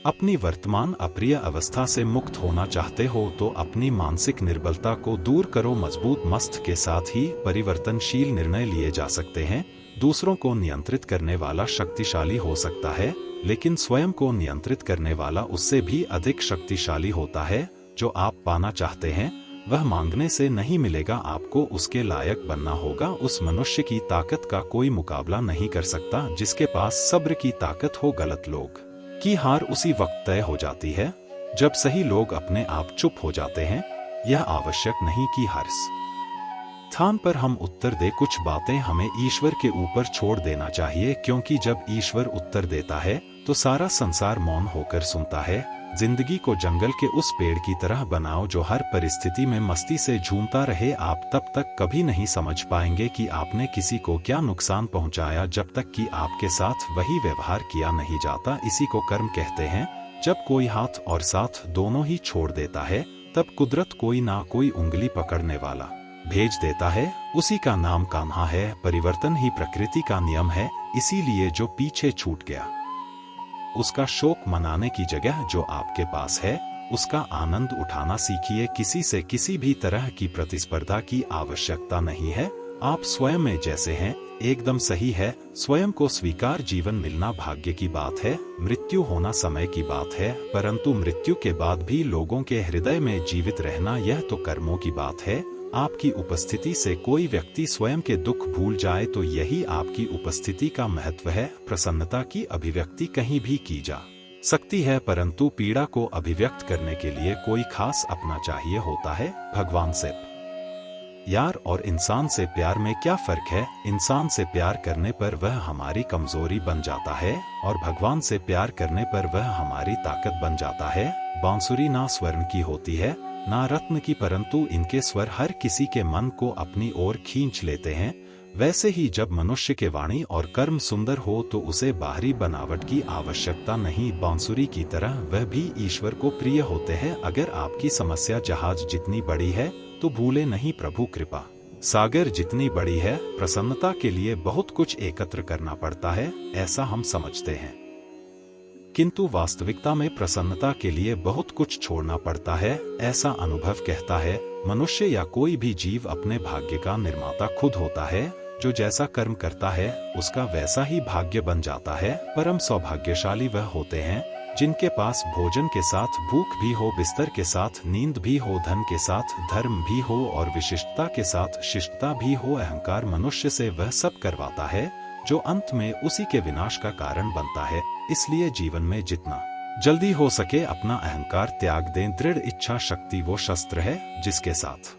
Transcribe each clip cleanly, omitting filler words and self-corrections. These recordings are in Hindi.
अपनी वर्तमान अप्रिय अवस्था से मुक्त होना चाहते हो तो अपनी मानसिक निर्बलता को दूर करो। मजबूत मस्तिष्क के साथ ही परिवर्तनशील निर्णय लिए जा सकते हैं। दूसरों को नियंत्रित करने वाला शक्तिशाली हो सकता है, लेकिन स्वयं को नियंत्रित करने वाला उससे भी अधिक शक्तिशाली होता है। जो आप पाना चाहते हैं वह मांगने से नहीं मिलेगा, आपको उसके लायक बनना होगा। उस मनुष्य की ताकत का कोई मुकाबला नहीं कर सकता जिसके पास सब्र की ताकत हो। गलत लोग की हार उसी वक्त तय हो जाती है जब सही लोग अपने आप चुप हो जाते हैं। यह आवश्यक नहीं कि हर स्थान पर हम उत्तर दे। कुछ बातें हमें ईश्वर के ऊपर छोड़ देना चाहिए, क्योंकि जब ईश्वर उत्तर देता है तो सारा संसार मौन होकर सुनता है। जिंदगी को जंगल के उस पेड़ की तरह बनाओ जो हर परिस्थिति में मस्ती से झूमता रहे। आप तब तक कभी नहीं समझ पाएंगे कि आपने किसी को क्या नुकसान पहुंचाया जब तक कि आपके साथ वही व्यवहार किया नहीं जाता। इसी को कर्म कहते हैं। जब कोई हाथ और साथ दोनों ही छोड़ देता है तब कुदरत कोई ना कोई उंगली पकड़ने वाला भेज देता है। उसी का नाम कान्हा है। परिवर्तन ही प्रकृति का नियम है। इसीलिए जो पीछे छूट गया उसका शोक मनाने की जगह जो आपके पास है उसका आनंद उठाना सीखिए। किसी से किसी भी तरह की प्रतिस्पर्धा की आवश्यकता नहीं है। आप स्वयं में जैसे हैं एकदम सही है। स्वयं को स्वीकार। जीवन मिलना भाग्य की बात है, मृत्यु होना समय की बात है, परंतु मृत्यु के बाद भी लोगों के हृदय में जीवित रहना यह तो कर्मों की बात है। आपकी उपस्थिति से कोई व्यक्ति स्वयं के दुख भूल जाए तो यही आपकी उपस्थिति का महत्व है। प्रसन्नता की अभिव्यक्ति कहीं भी की जा सकती है, परंतु पीड़ा को अभिव्यक्त करने के लिए कोई खास अपना चाहिए होता है। भगवान से यार और इंसान से प्यार में क्या फर्क है? इंसान से प्यार करने पर वह हमारी कमजोरी बन जाता है और भगवान से प्यार करने पर वह हमारी ताकत बन जाता है। बांसुरी ना स्वर्ण की होती है ना रत्न की, परंतु इनके स्वर हर किसी के मन को अपनी ओर खींच लेते हैं। वैसे ही जब मनुष्य के वाणी और कर्म सुंदर हो तो उसे बाहरी बनावट की आवश्यकता नहीं। बांसुरी की तरह वह भी ईश्वर को प्रिय होते हैं। अगर आपकी समस्या जहाज जितनी बड़ी है तो भूले नहीं प्रभु कृपा सागर जितनी बड़ी है। प्रसन्नता के लिए बहुत कुछ एकत्र करना पड़ता है, ऐसा हम समझते हैं, किंतु वास्तविकता में प्रसन्नता के लिए बहुत कुछ छोड़ना पड़ता है, ऐसा अनुभव कहता है। मनुष्य या कोई भी जीव अपने भाग्य का निर्माता खुद होता है। जो जैसा कर्म करता है उसका वैसा ही भाग्य बन जाता है। परम सौभाग्यशाली वह होते हैं जिनके पास भोजन के साथ भूख भी हो, बिस्तर के साथ नींद भी हो, धन के साथ धर्म भी हो और विशिष्टता के साथ शिष्टता भी हो। अहंकार मनुष्य से वह सब करवाता है जो अंत में उसी के विनाश का कारण बनता है। इसलिए जीवन में जितना जल्दी हो सके अपना अहंकार त्याग दें। दृढ़ इच्छा शक्ति वो शस्त्र है जिसके साथ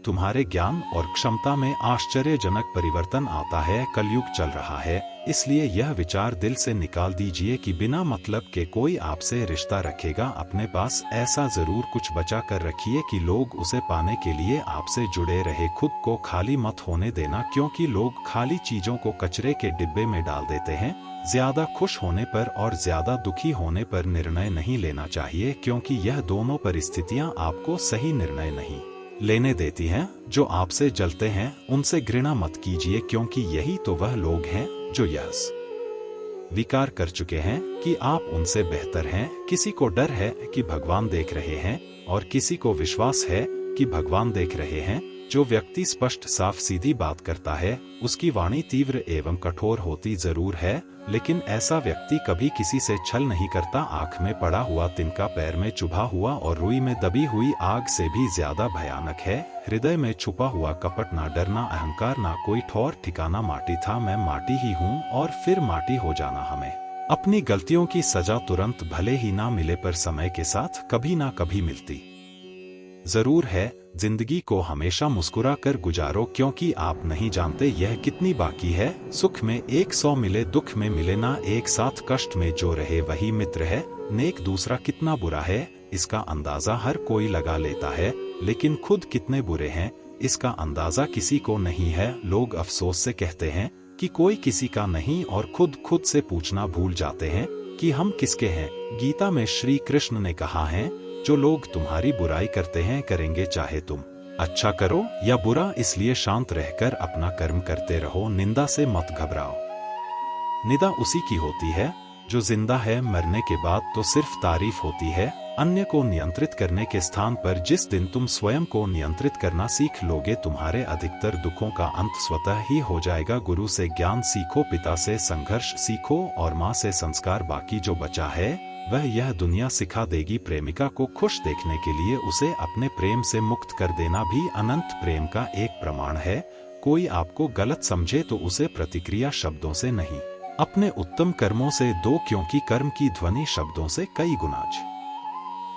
तुम्हारे ज्ञान और क्षमता में आश्चर्यजनक परिवर्तन आता है। कलयुग चल रहा है, इसलिए यह विचार दिल से निकाल दीजिए कि बिना मतलब के कोई आपसे रिश्ता रखेगा। अपने पास ऐसा जरूर कुछ बचा कर रखिए कि लोग उसे पाने के लिए आपसे जुड़े रहे। खुद को खाली मत होने देना, क्योंकि लोग खाली चीजों को कचरे के डिब्बे में डाल देते हैं। ज्यादा खुश होने पर और ज्यादा दुखी होने पर निर्णय नहीं लेना चाहिए, क्योंकि यह दोनों परिस्थितियां आपको सही निर्णय नहीं लेने देती हैं। जो आपसे जलते हैं उनसे घृणा मत कीजिए, क्योंकि यही तो वह लोग हैं जो यह स्वीकार कर चुके हैं कि आप उनसे बेहतर हैं। किसी को डर है कि भगवान देख रहे हैं और किसी को विश्वास है कि भगवान देख रहे हैं। जो व्यक्ति स्पष्ट साफ सीधी बात करता है उसकी वाणी तीव्र एवं कठोर होती जरूर है, लेकिन ऐसा व्यक्ति कभी किसी से छल नहीं करता। आंख में पड़ा हुआ तिनका पैर में चुभा हुआ और रुई में दबी हुई आग से भी ज्यादा भयानक है। हृदय में छुपा हुआ कपट, ना डरना अहंकार, ना कोई ठौर ठिकाना। माटी था मैं माटी ही हूँ और फिर माटी हो जाना। हमें अपनी गलतियों की सजा तुरंत भले ही ना मिले पर समय के साथ कभी ना कभी मिलती जरूर है। जिंदगी को हमेशा मुस्कुरा कर गुजारो, क्योंकि आप नहीं जानते यह कितनी बाकी है। सुख में 100 मिले, दुख में मिले ना एक साथ। कष्ट में जो रहे वही मित्र है। नेक दूसरा कितना बुरा है इसका अंदाजा हर कोई लगा लेता है, लेकिन खुद कितने बुरे हैं इसका अंदाजा किसी को नहीं है। लोग अफसोस से कहते हैं कि कोई किसी का नहीं और खुद से पूछना भूल जाते हैं कि हम किसके हैं। गीता में श्री कृष्ण ने कहा है, जो लोग तुम्हारी बुराई करते हैं करेंगे, चाहे तुम अच्छा करो या बुरा, इसलिए शांत रहकर अपना कर्म करते रहो। निंदा से मत घबराओ। निंदा उसी की होती है जो जिंदा है मरने के बाद तो सिर्फ तारीफ होती है। अन्य को नियंत्रित करने के स्थान पर जिस दिन तुम स्वयं को नियंत्रित करना सीख लोगे, तुम्हारे अधिकतर दुखों का अंत स्वतः ही हो जाएगा। गुरु से ज्ञान सीखो, पिता से संघर्ष सीखो और माँ से संस्कार। बाकी जो बचा है वह यह दुनिया सिखा देगी। प्रेमिका को खुश देखने के लिए उसे अपने प्रेम से मुक्त कर देना भी अनंत प्रेम का एक प्रमाण है। कोई आपको गलत समझे तो उसे प्रतिक्रिया शब्दों से नहीं, अपने उत्तम कर्मों से दो, क्योंकि कर्म की ध्वनि शब्दों से कई गुना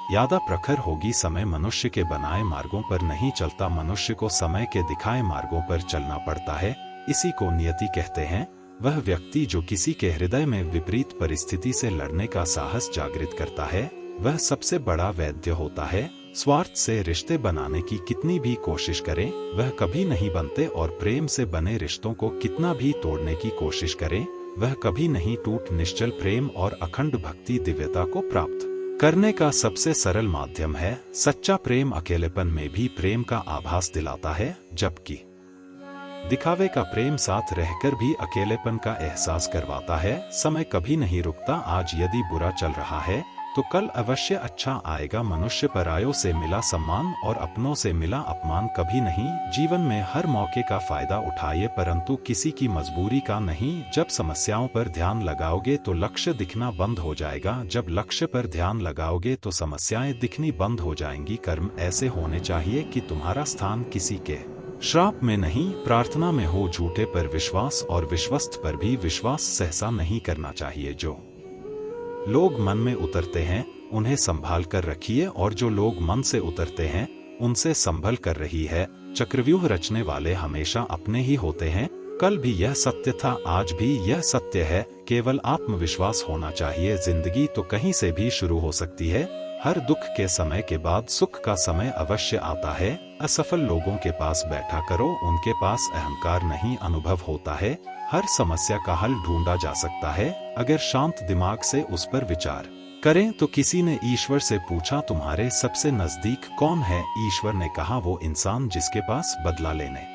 ज्यादा प्रखर होगी। समय मनुष्य के बनाए मार्गों पर नहीं चलता, मनुष्य को समय के दिखाए मार्गों पर चलना पड़ता है। इसी को नियति कहते हैं। वह व्यक्ति जो किसी के हृदय में विपरीत परिस्थिति से लड़ने का साहस जागृत करता है वह सबसे बड़ा वैद्य होता है। स्वार्थ से रिश्ते बनाने की कितनी भी कोशिश करें वह कभी नहीं बनते, और प्रेम से बने रिश्तों को कितना भी तोड़ने की कोशिश करें वह कभी नहीं टूट। निश्चल प्रेम और अखंड भक्ति दिव्यता को प्राप्त करने का सबसे सरल माध्यम है। सच्चा प्रेम अकेलेपन में भी प्रेम का आभास दिलाता है, जबकि दिखावे का प्रेम साथ रहकर भी अकेलेपन का एहसास करवाता है। समय कभी नहीं रुकता। आज यदि बुरा चल रहा है तो कल अवश्य अच्छा आएगा। मनुष्य परायों से मिला सम्मान और अपनों से मिला अपमान कभी नहीं। जीवन में हर मौके का फायदा उठाइए, परंतु किसी की मजबूरी का नहीं। जब समस्याओं पर ध्यान लगाओगे तो लक्ष्य दिखना बंद हो जाएगा, जब लक्ष्य पर ध्यान लगाओगे तो समस्याएं दिखनी बंद हो जाएंगी। कर्म ऐसे होने चाहिए कि तुम्हारा स्थान किसी के श्राप में नहीं, प्रार्थना में हो। झूठे पर विश्वास और विश्वस्त पर भी विश्वास सहसा नहीं करना चाहिए। जो लोग मन में उतरते हैं उन्हें संभाल कर रखिए, और जो लोग मन से उतरते हैं उनसे संभल कर रही है। चक्रव्यूह रचने वाले हमेशा अपने ही होते हैं। कल भी यह सत्य था, आज भी यह सत्य है। केवल आत्मविश्वास होना चाहिए। जिंदगी तो कहीं से भी शुरू हो सकती है। हर दुख के समय के बाद सुख का समय अवश्य आता है। असफल लोगों के पास बैठा करो, उनके पास अहंकार नहीं अनुभव होता है। हर समस्या का हल ढूंढा जा सकता है अगर शांत दिमाग से उस पर विचार करें। तो किसी ने ईश्वर से पूछा, तुम्हारे सबसे नजदीक कौन है? ईश्वर ने कहा, वो इंसान जिसके पास बदला लेने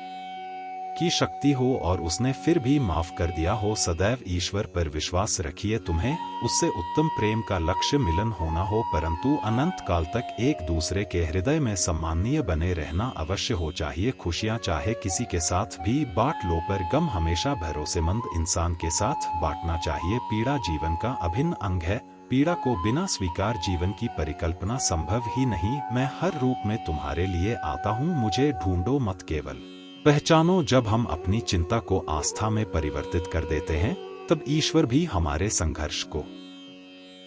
की शक्ति हो और उसने फिर भी माफ कर दिया हो। सदैव ईश्वर पर विश्वास रखिए। तुम्हें उससे उत्तम प्रेम का लक्ष्य मिलन होना हो, परंतु अनंत काल तक एक दूसरे के हृदय में सम्माननीय बने रहना अवश्य हो चाहिए। खुशियां चाहे किसी के साथ भी बांट लो, पर गम हमेशा भरोसेमंद इंसान के साथ बांटना चाहिए। पीड़ा जीवन का अभिन्न अंग है। पीड़ा को बिना स्वीकार जीवन की परिकल्पना संभव ही नहीं। मैं हर रूप में तुम्हारे लिए आता हूँ, मुझे ढूंढो मत, केवल पहचानो। जब हम अपनी चिंता को आस्था में परिवर्तित कर देते हैं तब ईश्वर भी हमारे संघर्ष को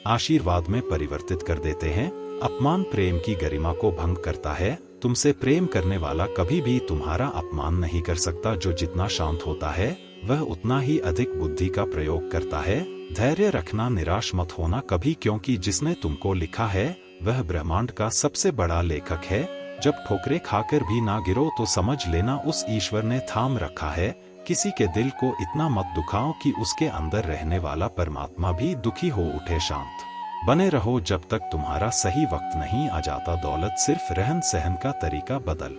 आशीर्वाद में परिवर्तित कर देते हैं। अपमान प्रेम की गरिमा को भंग करता है। तुमसे प्रेम करने वाला कभी भी तुम्हारा अपमान नहीं कर सकता। जो जितना शांत होता है वह उतना ही अधिक बुद्धि का प्रयोग करता है। धैर्य रखना, निराश मत होना कभी, क्योंकि जिसने तुमको लिखा है वह ब्रह्मांड का सबसे बड़ा लेखक है। जब ठोकरें खाकर भी ना गिरो तो समझ लेना उस ईश्वर ने थाम रखा है। किसी के दिल को इतना मत दुखाओ कि उसके अंदर रहने वाला परमात्मा भी दुखी हो उठे। शांत बने रहो जब तक तुम्हारा सही वक्त नहीं आ जाता। दौलत सिर्फ रहन सहन का तरीका बदल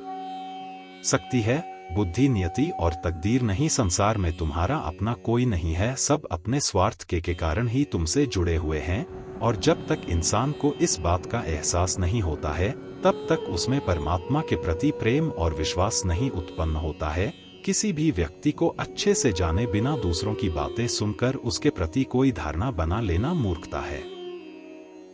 सकती है, बुद्धि, नियति और तकदीर नहीं। संसार में तुम्हारा अपना कोई नहीं है। सब अपने स्वार्थ के कारण ही तुमसे जुड़े हुए हैं, और जब तक इंसान को इस बात का एहसास नहीं होता है तब तक उसमें परमात्मा के प्रति प्रेम और विश्वास नहीं उत्पन्न होता है। किसी भी व्यक्ति को अच्छे से जाने बिना दूसरों की बातें सुनकर उसके प्रति कोई धारणा बना लेना मूर्खता है।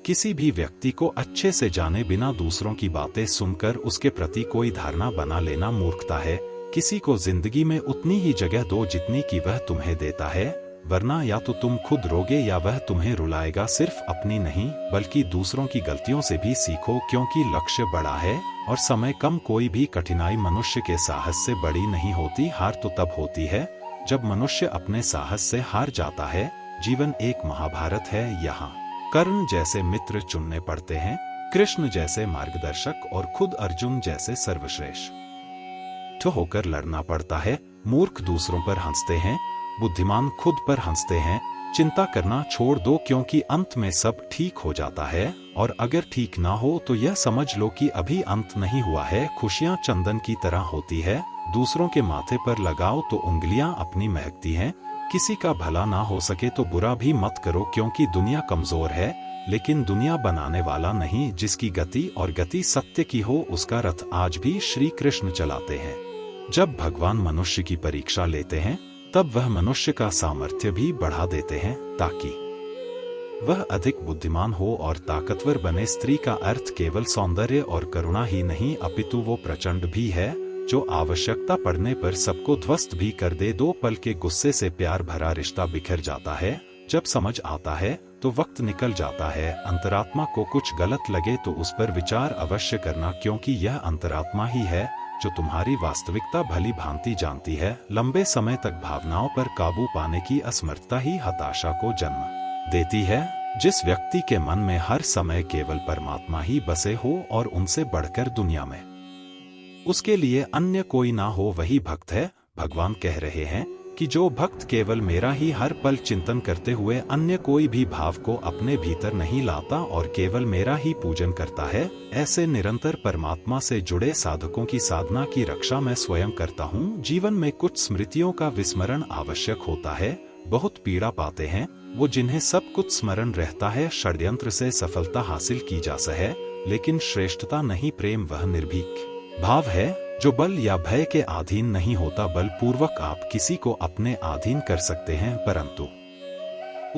किसी भी व्यक्ति को अच्छे से जाने बिना दूसरों की बातें सुनकर उसके प्रति कोई धारणा बना लेना मूर्खता है। किसी को जिंदगी में उतनी ही जगह दो जितनी की वह तुम्हें देता है, वरना या तो तुम खुद रोगे या वह तुम्हें रुलाएगा। सिर्फ अपनी नहीं बल्कि दूसरों की गलतियों से भी सीखो, क्योंकि लक्ष्य बड़ा है और समय कम। कोई भी कठिनाई मनुष्य के साहस से बड़ी नहीं होती। हार तो तब होती है जब मनुष्य अपने साहस से हार जाता है। जीवन एक महाभारत है। यहाँ कर्ण जैसे मित्र चुनने पड़ते हैं, कृष्ण जैसे मार्गदर्शक और खुद अर्जुन जैसे सर्वश्रेष्ठ होकर लड़ना पड़ता है। मूर्ख दूसरों पर हंसते हैं, बुद्धिमान खुद पर हंसते हैं। चिंता करना छोड़ दो, क्योंकि अंत में सब ठीक हो जाता है, और अगर ठीक ना हो तो यह समझ लो कि अभी अंत नहीं हुआ है। खुशियां चंदन की तरह होती है, दूसरों के माथे पर लगाओ तो उंगलियां अपनी महकती हैं। किसी का भला ना हो सके तो बुरा भी मत करो, क्योंकि दुनिया कमजोर है लेकिन दुनिया बनाने वाला नहीं। जिसकी गति और गति सत्य की हो उसका रथ आज भी श्री कृष्ण चलाते हैं। जब भगवान मनुष्य की परीक्षा लेते हैं तब वह मनुष्य का सामर्थ्य भी बढ़ा देते हैं ताकि वह अधिक बुद्धिमान हो और ताकतवर बने। स्त्री का अर्थ केवल सौंदर्य और करुणा ही नहीं अपितु वो प्रचंड भी है जो आवश्यकता पड़ने पर सबको ध्वस्त भी कर दे। 2 पल के गुस्से से प्यार भरा रिश्ता बिखर जाता है। जब समझ आता है तो वक्त निकल जाता है। अंतरात्मा को कुछ गलत लगे तो उस पर विचार अवश्य करना, क्योंकि यह अंतरात्मा ही है जो तुम्हारी वास्तविकता भली भांति जानती है। लंबे समय तक भावनाओं पर काबू पाने की असमर्थता ही हताशा को जन्म देती है। जिस व्यक्ति के मन में हर समय केवल परमात्मा ही बसे हो और उनसे बढ़कर दुनिया में उसके लिए अन्य कोई ना हो, वही भक्त है। भगवान कह रहे हैं कि जो भक्त केवल मेरा ही हर पल चिंतन करते हुए अन्य कोई भी भाव को अपने भीतर नहीं लाता और केवल मेरा ही पूजन करता है, ऐसे निरंतर परमात्मा से जुड़े साधकों की साधना की रक्षा मैं स्वयं करता हूँ। जीवन में कुछ स्मृतियों का विस्मरण आवश्यक होता है। बहुत पीड़ा पाते हैं वो जिन्हें सब कुछ स्मरण रहता है। षड्यंत्र से सफलता हासिल की जा सके, लेकिन श्रेष्ठता नहीं प्रेम वह निर्भीक भाव है जो बल या भय के अधीन नहीं होता। बल पूर्वक आप किसी को अपने अधीन कर सकते हैं, परंतु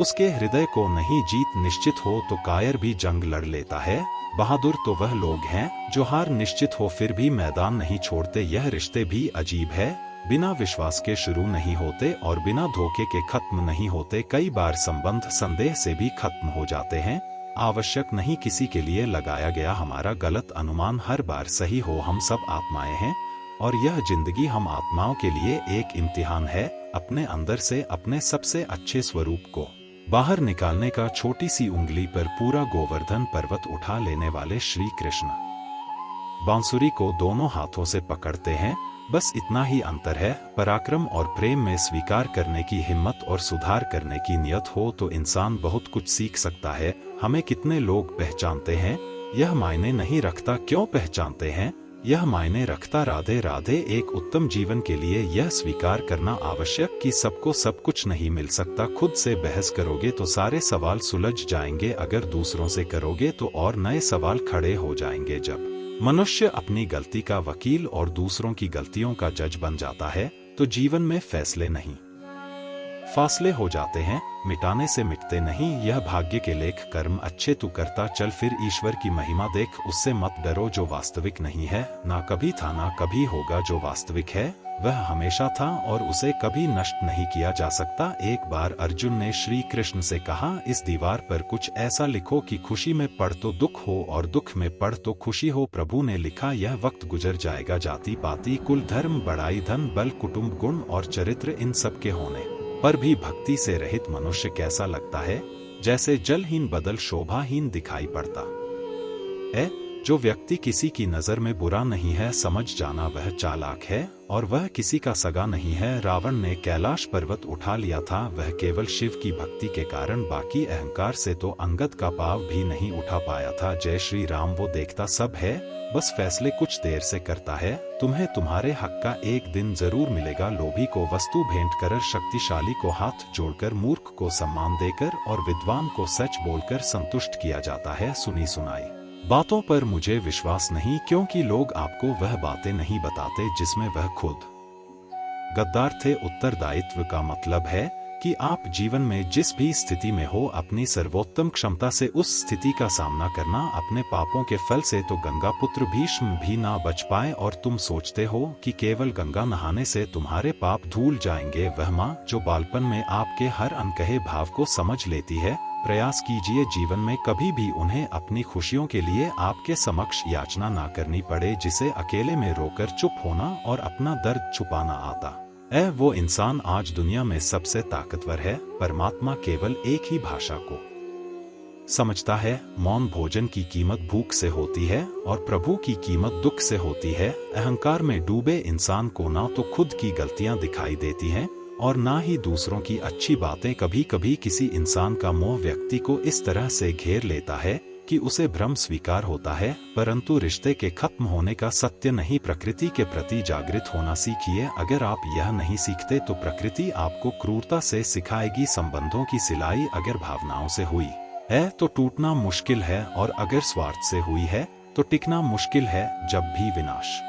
उसके हृदय को नहीं जीत निश्चित हो तो कायर भी जंग लड़ लेता है। बहादुर तो वह लोग हैं जो हार निश्चित हो फिर भी मैदान नहीं छोड़ते। यह रिश्ते भी अजीब है, बिना विश्वास के शुरू नहीं होते और बिना धोखे के खत्म नहीं होते। कई बार संबंध संदेह से भी खत्म हो जाते हैं। आवश्यक नहीं किसी के लिए लगाया गया हमारा गलत अनुमान हर बार सही हो। हम सब आत्माएं हैं और यह जिंदगी हम आत्माओं के लिए एक इम्तिहान है। अपने अंदर से अपने सबसे अच्छे स्वरूप को बाहर निकालने का छोटी सी उंगली पर पूरा गोवर्धन पर्वत उठा लेने वाले श्री कृष्ण बांसुरी को दोनों हाथों से पकड़ते हैं। बस इतना ही अंतर है। पराक्रम और प्रेम में स्वीकार करने की हिम्मत और सुधार करने की नियत हो तो इंसान बहुत कुछ सीख सकता है। हमें कितने लोग पहचानते हैं यह मायने नहीं रखता क्यों पहचानते हैं, यह मायने रखता राधे राधे। एक उत्तम जीवन के लिए यह स्वीकार करना आवश्यक कि सबको सब कुछ नहीं मिल सकता। खुद से बहस करोगे तो सारे सवाल सुलझ जाएंगे, अगर दूसरों से करोगे तो और नए सवाल खड़े हो जाएंगे। जब मनुष्य अपनी गलती का वकील और दूसरों की गलतियों का जज बन जाता है तो जीवन में फैसले नहीं फासले हो जाते हैं। मिटाने से मिटते नहीं, यह भाग्य के लेख। कर्म अच्छे तू करता चल फिर ईश्वर की महिमा देख। उससे मत डरो जो वास्तविक नहीं है, ना कभी था ना कभी होगा। जो वास्तविक है वह हमेशा था और उसे कभी नष्ट नहीं किया जा सकता। एक बार अर्जुन ने श्री कृष्ण से कहा, इस दीवार पर कुछ ऐसा लिखो कि खुशी में पढ़ तो दुख हो और दुख में पढ़ तो खुशी हो। प्रभु ने लिखा, यह वक्त गुजर जाएगा। जाति पाति कुल धर्म बड़ाई धन बल कुटुंब गुण और चरित्र इन सब के होने पर भी भक्ति से रहित मनुष्य कैसा लगता है, जैसे जलहीन बदल शोभाहीन दिखाई पड़ता है। जो व्यक्ति किसी की नजर में बुरा नहीं है समझ जाना वह चालाक है और वह किसी का सगा नहीं है। रावण ने कैलाश पर्वत उठा लिया था, वह केवल शिव की भक्ति के कारण, बाकी अहंकार से तो अंगद का पांव भी नहीं उठा पाया था। जय श्री राम। वो देखता सब है, बस फैसले कुछ देर से करता है। तुम्हें तुम्हारे हक का एक दिन जरूर मिलेगा। लोभी को वस्तु भेंट कर, शक्तिशाली को हाथ जोड़कर, मूर्ख को सम्मान देकर और विद्वान को सच बोलकर संतुष्ट किया जाता है। सुनी सुनाई बातों पर मुझे विश्वास नहीं, क्योंकि लोग आपको वह बातें नहीं बताते जिसमें वह खुद गद्दार थे। उत्तरदायित्व का मतलब है कि आप जीवन में जिस भी स्थिति में हो अपनी सर्वोत्तम क्षमता से उस स्थिति का सामना करना। अपने पापों के फल से तो गंगा पुत्र भीष्म भी ना बच पाए और तुम सोचते हो कि केवल गंगा नहाने से तुम्हारे पाप धुल जाएंगे। वह माँ जो बालपन में आपके हर अनकहे भाव को समझ लेती है, प्रयास कीजिए जीवन में कभी भी उन्हें अपनी खुशियों के लिए आपके समक्ष याचना ना करनी पड़े, जिसे अकेले में रोकर चुप होना और अपना दर्द छुपाना आता है। वो इंसान आज दुनिया में सबसे ताकतवर है। परमात्मा केवल एक ही भाषा को समझता है। मौन भोजन की कीमत भूख से होती है और प्रभु की कीमत दुख से होती है। अहंकार में डूबे इंसान को ना तो खुद की गलतियां दिखाई देती हैं और ना ही दूसरों की अच्छी बातें। कभी कभी किसी इंसान का मोह व्यक्ति को इस तरह से घेर लेता है कि उसे भ्रम स्वीकार होता है, परंतु रिश्ते के खत्म होने का सत्य नहीं। प्रकृति के प्रति जागृत होना सीखिए। अगर आप यह नहीं सीखते तो प्रकृति आपको क्रूरता से सिखाएगी। संबंधों की सिलाई अगर भावनाओं से हुई है तो टूटना मुश्किल है, और अगर स्वार्थ से हुई है तो टिकना मुश्किल है। जब भी विनाश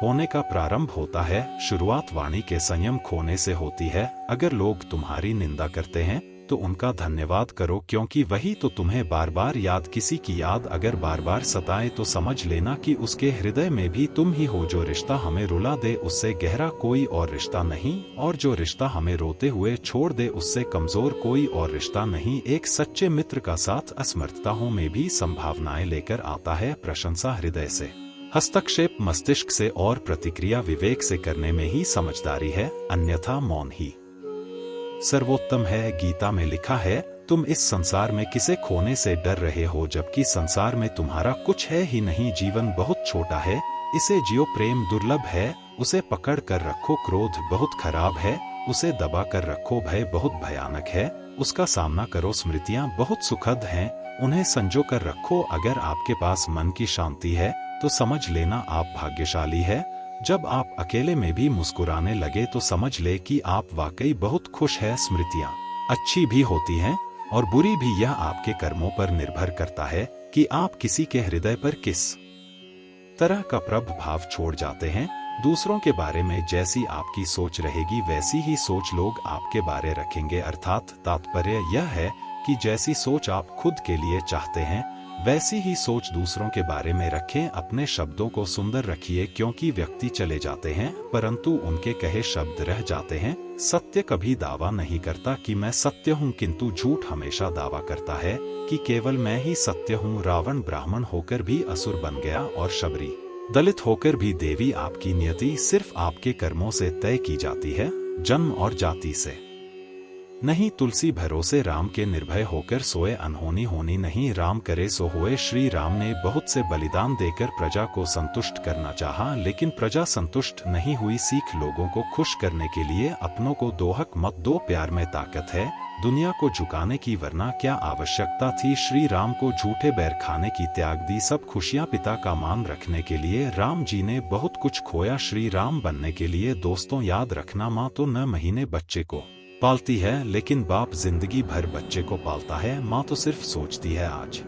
होने का प्रारंभ होता है, शुरुआत वाणी के संयम खोने से होती है। अगर लोग तुम्हारी निंदा करते हैं तो उनका धन्यवाद करो, क्योंकि वही तो तुम्हें बार बार याद। किसी की याद अगर बार बार सताए तो समझ लेना कि उसके हृदय में भी तुम ही हो। जो रिश्ता हमें रुला दे उससे गहरा कोई और रिश्ता नहीं, और जो रिश्ता हमें रोते हुए छोड़ दे उससे कमजोर कोई और रिश्ता नहीं। एक सच्चे मित्र का साथ असमर्थताओं में भी संभावनाएं लेकर आता है। प्रशंसा हृदय से, हस्तक्षेप मस्तिष्क से और प्रतिक्रिया विवेक से करने में ही समझदारी है, अन्यथा मौन ही सर्वोत्तम है। गीता में लिखा है, तुम इस संसार में किसे खोने से डर रहे हो, जबकि संसार में तुम्हारा कुछ है ही नहीं। जीवन बहुत छोटा है, इसे जियो। प्रेम दुर्लभ है, उसे पकड़ कर रखो। क्रोध बहुत खराब है, उसे दबा कर रखो। भय बहुत भयानक है, उसका सामना करो। स्मृतियां बहुत सुखद हैं, उन्हें संजो कर रखो। अगर आपके पास मन की शांति है तो समझ लेना आप भाग्यशाली है। जब आप अकेले में भी मुस्कुराने लगे तो समझ ले कि आप वाकई बहुत खुश है। स्मृतियां अच्छी भी होती हैं और बुरी भी, यह आपके कर्मों पर निर्भर करता है कि आप किसी के हृदय पर किस तरह का प्रभाव छोड़ जाते हैं। दूसरों के बारे में जैसी आपकी सोच रहेगी वैसी ही सोच लोग आपके बारे रखेंगे। अर्थात तात्पर्य यह है कि जैसी सोच आप खुद के लिए चाहते हैं वैसी ही सोच दूसरों के बारे में रखें। अपने शब्दों को सुंदर रखिए, क्योंकि व्यक्ति चले जाते हैं परंतु उनके कहे शब्द रह जाते हैं। सत्य कभी दावा नहीं करता कि मैं सत्य हूँ, किंतु झूठ हमेशा दावा करता है कि केवल मैं ही सत्य हूँ। रावण ब्राह्मण होकर भी असुर बन गया और शबरी दलित होकर भी देवी। आपकी नियति सिर्फ आपके कर्मों से तय की जाती है, जन्म और जाति से नहीं। तुलसी भरोसे राम के निर्भय होकर सोए, अनहोनी होनी नहीं। राम करे सो होए। श्री राम ने बहुत से बलिदान देकर प्रजा को संतुष्ट करना चाहा, लेकिन प्रजा संतुष्ट नहीं हुई। सीख लोगों को खुश करने के लिए अपनों को दोहक मत दो। प्यार में ताकत है दुनिया को झुकाने की, वरना क्या आवश्यकता थी। श्री राम को झूठे बैर खाने की त्याग दी सब खुशियां। पिता का मान रखने के लिए राम जी ने बहुत कुछ खोया। श्री राम बनने के लिए दोस्तों याद रखना, माँ तो 9 महीने बच्चे को पालती है लेकिन बाप जिंदगी भर बच्चे को पालता है। माँ तो सिर्फ सोचती है आज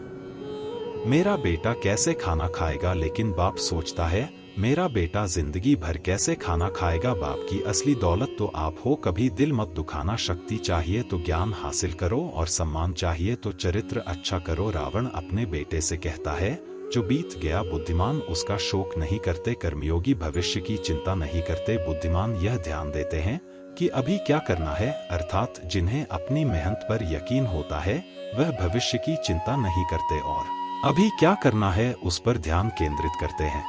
मेरा बेटा कैसे खाना खाएगा, लेकिन बाप सोचता है मेरा बेटा जिंदगी भर कैसे खाना खाएगा। बाप की असली दौलत तो आप हो। कभी दिल मत दुखाना। शक्ति चाहिए तो ज्ञान हासिल करो, और सम्मान चाहिए तो चरित्र अच्छा करो। रावण अपने बेटे से कहता है, जो बीत गया बुद्धिमान उसका शोक नहीं करते। कर्मयोगी भविष्य की चिंता नहीं करते। बुद्धिमान यह ध्यान देते हैं कि अभी क्या करना है, अर्थात जिन्हें अपनी मेहनत पर यकीन होता है वह भविष्य की चिंता नहीं करते और अभी क्या करना है उस पर ध्यान केंद्रित करते हैं।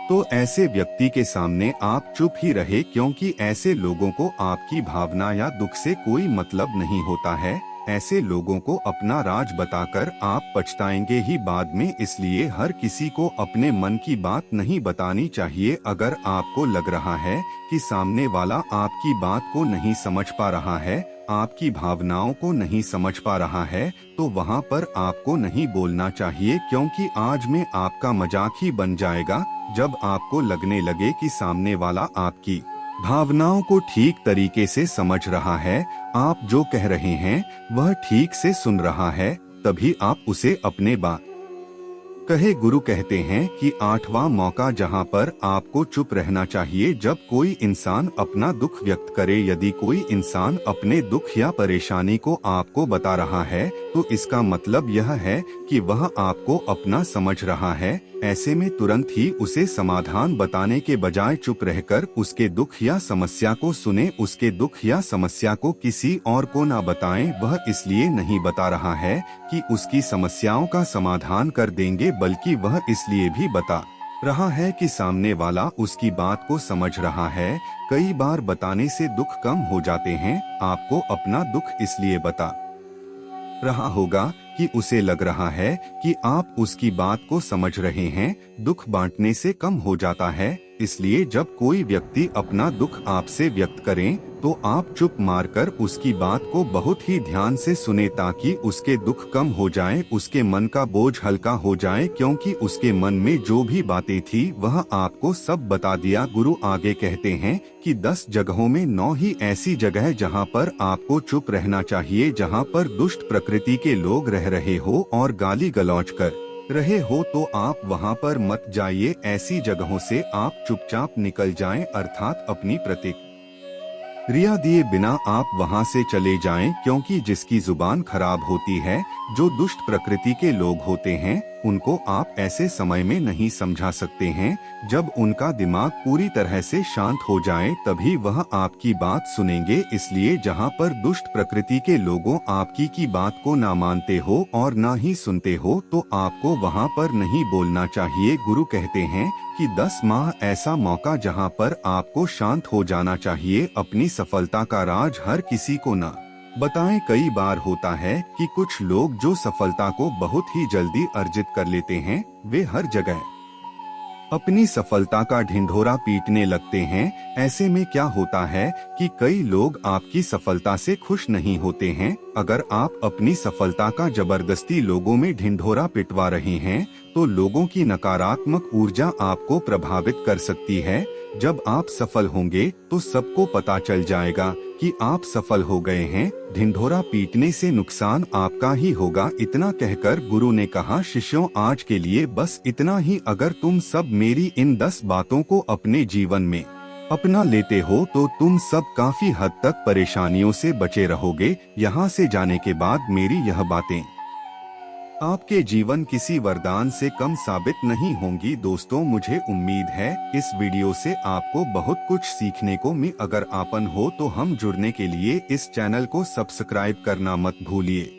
तो ऐसे व्यक्ति के सामने आप चुप ही रहे, क्योंकि ऐसे लोगों को आपकी भावना या दुख से कोई मतलब नहीं होता है। ऐसे लोगों को अपना राज बताकर आप पछताएंगे ही बाद में। इसलिए हर किसी को अपने मन की बात नहीं बतानी चाहिए। अगर आपको लग रहा है कि सामने वाला आपकी बात को नहीं समझ पा रहा है, आपकी भावनाओं को नहीं समझ पा रहा है, तो वहाँ पर आपको नहीं बोलना चाहिए, क्योंकि आज में आपका मजाक ही बन जाएगा। जब आपको लगने लगे कि सामने वाला आपकी भावनाओं को ठीक तरीके से समझ रहा है, आप जो कह रहे हैं वह ठीक से सुन रहा है, तभी आप उसे अपने बात कहे। गुरु कहते हैं कि 8वां मौका जहां पर आपको चुप रहना चाहिए जब कोई इंसान अपना दुख व्यक्त करे। यदि कोई इंसान अपने दुख या परेशानी को आपको बता रहा है तो इसका मतलब यह है कि वह आपको अपना समझ रहा है। ऐसे में तुरंत ही उसे समाधान बताने के बजाय चुप रहकर उसके दुख या समस्या को सुने। उसके दुख या समस्या को किसी और को ना बताएं। वह इसलिए नहीं बता रहा है कि उसकी समस्याओं का समाधान कर देंगे, बल्कि वह इसलिए भी बता रहा है कि सामने वाला उसकी बात को समझ रहा है। कई बार बताने से दुख कम हो जाते हैं। आपको अपना दुख इसलिए बता रहा होगा कि उसे लग रहा है कि आप उसकी बात को समझ रहे हैं। दुख बांटने से कम हो जाता है, इसलिए जब कोई व्यक्ति अपना दुख आपसे व्यक्त करें तो आप चुप मारकर उसकी बात को बहुत ही ध्यान से सुने ताकि उसके दुख कम हो जाए, उसके मन का बोझ हल्का हो जाए, क्योंकि उसके मन में जो भी बातें थी वह आपको सब बता दिया। गुरु आगे कहते हैं कि 10 जगहों में 9 ही ऐसी जगह है जहाँ पर आपको चुप रहना चाहिए, जहाँ पर दुष्ट प्रकृति के लोग रह रहे हो और गाली गलौज कर रहे हो तो आप वहाँ पर मत जाइए। ऐसी जगहों से आप चुपचाप निकल जाएं, अर्थात अपनी प्रतिक्रिया दिए बिना आप वहाँ से चले जाएं, क्योंकि जिसकी जुबान खराब होती है, जो दुष्ट प्रकृति के लोग होते हैं, उनको आप ऐसे समय में नहीं समझा सकते हैं। जब उनका दिमाग पूरी तरह से शांत हो जाए तभी वह आपकी बात सुनेंगे। इसलिए जहाँ पर दुष्ट प्रकृति के लोगों आपकी की बात को ना मानते हो और ना ही सुनते हो तो आपको वहाँ पर नहीं बोलना चाहिए। गुरु कहते हैं कि 10 माह ऐसा मौका जहाँ पर आपको शांत हो जाना चाहिए। अपनी सफलता का राज हर किसी को ना बताएं। कई बार होता है कि कुछ लोग जो सफलता को बहुत ही जल्दी अर्जित कर लेते हैं, वे हर जगह अपनी सफलता का ढिंढोरा पीटने लगते हैं। ऐसे में क्या होता है कि कई लोग आपकी सफलता से खुश नहीं होते हैं। अगर आप अपनी सफलता का जबरदस्ती लोगों में ढिंढोरा पिटवा रहे हैं तो लोगों की नकारात्मक ऊर्जा आपको प्रभावित कर सकती है। जब आप सफल होंगे तो सबको पता चल जाएगा कि आप सफल हो गए हैं। ढिंढोरा पीटने से नुकसान आपका ही होगा। इतना कहकर गुरु ने कहा, शिष्यों आज के लिए बस इतना ही। अगर तुम सब मेरी इन 10 बातों को अपने जीवन में अपना लेते हो तो तुम सब काफी हद तक परेशानियों से बचे रहोगे। यहाँ से जाने के बाद मेरी यह बातें आपके जीवन किसी वरदान से कम साबित नहीं होंगी। दोस्तों मुझे उम्मीद है इस वीडियो से आपको बहुत कुछ सीखने को मिला। अगर आपन हो तो हम जुड़ने के लिए इस चैनल को सब्सक्राइब करना मत भूलिए।